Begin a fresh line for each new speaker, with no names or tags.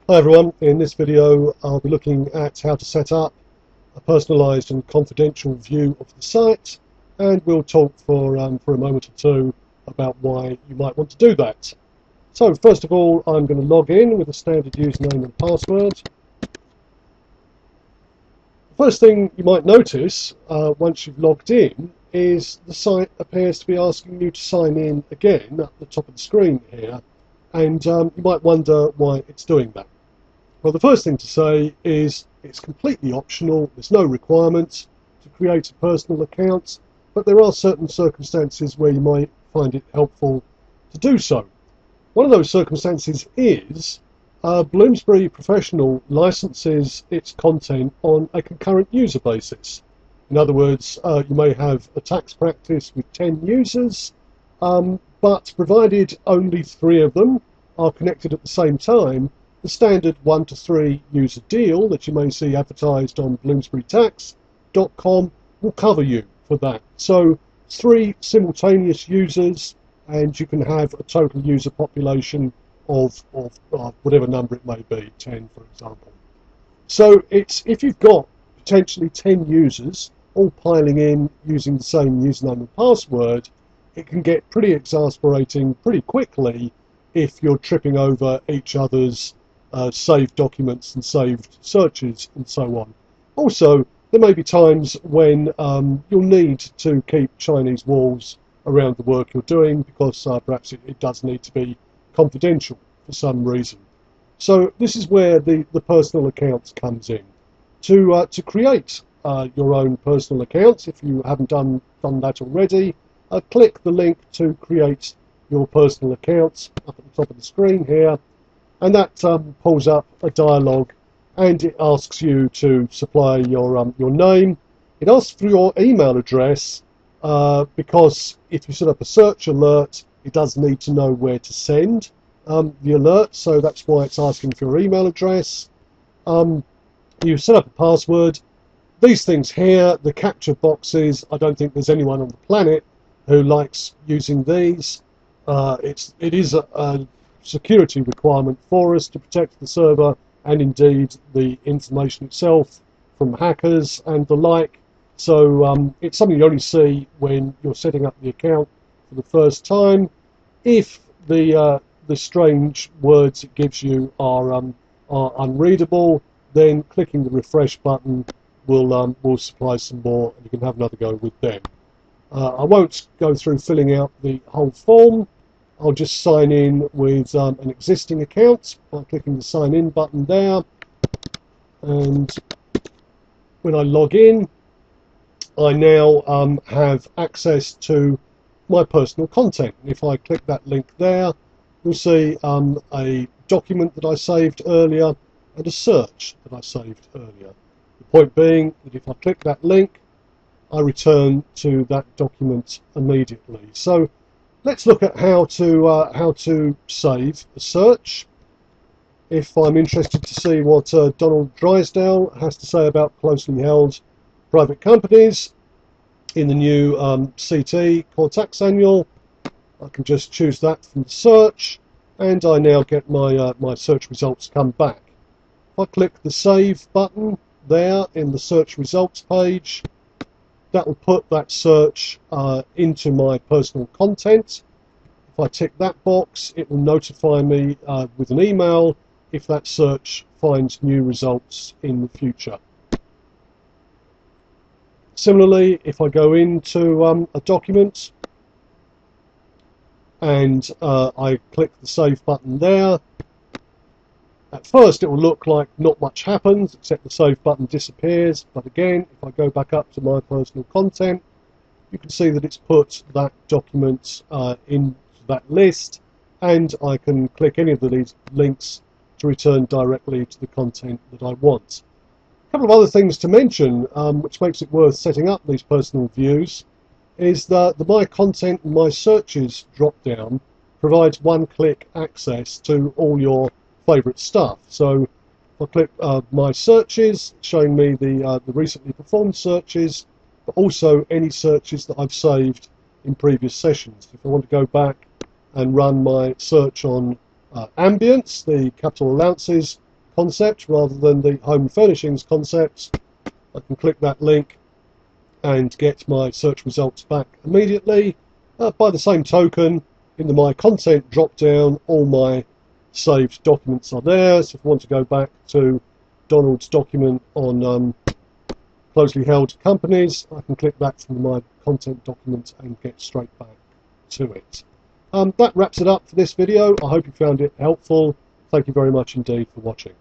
Hi everyone, in this video I'll be looking at how to set up a personalised and confidential view of the site, and we'll talk for a moment or two about why you might want to do that. So first of all, I'm going to log in with a standard username and password. The first thing you might notice once you've logged in is the site appears to be asking you to sign in again at the top of the screen here, and you might wonder why it's doing that. Well, the first thing to say is it's completely optional. There's no requirement to create a personal account, but there are certain circumstances where you might find it helpful to do so. One of those circumstances is Bloomsbury Professional licenses its content on a concurrent user basis. In other words, you may have a tax practice with 10 users, but provided only 3 of them are connected at the same time, the standard 1 to 3 user deal that you may see advertised on bloomsburytax.com will cover you for that. So 3 simultaneous users, and you can have a total user population of whatever number it may be, 10 for example. So if you've got potentially 10 users all piling in using the same username and password, it can get pretty exasperating pretty quickly if you're tripping over each other's saved documents and saved searches and so on. Also, there may be times when you'll need to keep Chinese walls around the work you're doing because perhaps it does need to be confidential for some reason. So this is where the personal accounts comes in. To create your own personal accounts, if you haven't done that already, click the link to create your personal accounts up at the top of the screen here. And that pulls up a dialog, and it asks you to supply your name. It asks for your email address because if you set up a search alert, it does need to know where to send the alert. So that's why it's asking for your email address. You set up a password. These things here, the capture boxes, I don't think there's anyone on the planet who likes using these. It is a security requirement for us to protect the server and indeed the information itself from hackers and the like. So it's something you only see when you're setting up the account for the first time. If the strange words it gives you are unreadable, then clicking the refresh button will supply some more, and you can have another go with them. I won't go through filling out the whole form. I'll just sign in with an existing account by clicking the sign in button there, and when I log in, I now have access to my personal content. If I click that link there, you'll see a document that I saved earlier and a search that I saved earlier. The point being that if I click that link, I return to that document immediately. So let's look at how to save a search. If I'm interested to see what Donald Drysdale has to say about closely held private companies in the new CT Core Tax Annual, I can just choose that from the search, and I now get my search results come back. If I click the Save button there in the search results page, that will put that search into my personal content. If I tick that box, it will notify me with an email if that search finds new results in the future. Similarly, if I go into a document and I click the Save button there, at first it will look like not much happens except the Save button disappears, but again, if I go back up to my personal content, you can see that it's put that document into that list, and I can click any of these links to return directly to the content that I want. A couple of other things to mention which makes it worth setting up these personal views is that the My Content and My Searches drop down provides one-click access to all your favourite stuff. So if I click My Searches, showing me the recently performed searches, but also any searches that I've saved in previous sessions. If I want to go back and run my search on ambience, the capital allowances concept rather than the home furnishings concept, I can click that link and get my search results back immediately. By the same token, in the My Content drop-down, all my saved documents are there. So if I want to go back to Donald's document on closely held companies, I can click back to the My Content document and get straight back to it. That wraps it up for this video. I hope you found it helpful. Thank you very much indeed for watching.